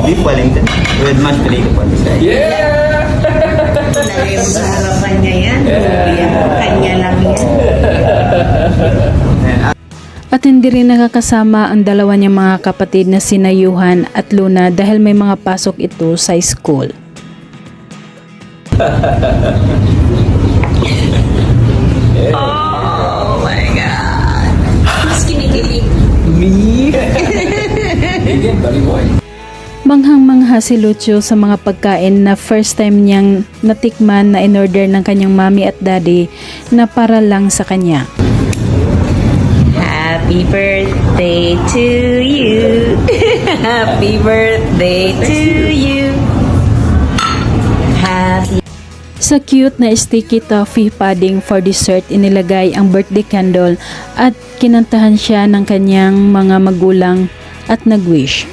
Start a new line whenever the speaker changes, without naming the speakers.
beef Wellington with mashed potato on the side.
Yeah!
Lagay mo sa harapan niya yan. Kanya lang yan.
And
At hindi rin nakakasama ang dalawa niyang mga kapatid na sina Yuhan at Luna dahil may mga pasok ito sa school.
Oh my God. Mas kinikilig.
Me? Again, buddy boy.
Manghang-mangha si Lucio sa mga pagkain na first time niyang natikman na in-order ng kanyang mommy at daddy na para lang sa kanya.
Happy birthday to you. Happy birthday to you. Happy
Sa cute na sticky toffee pudding for dessert, inilagay ang birthday candle at kinantahan siya ng kanyang mga magulang at nag-wish.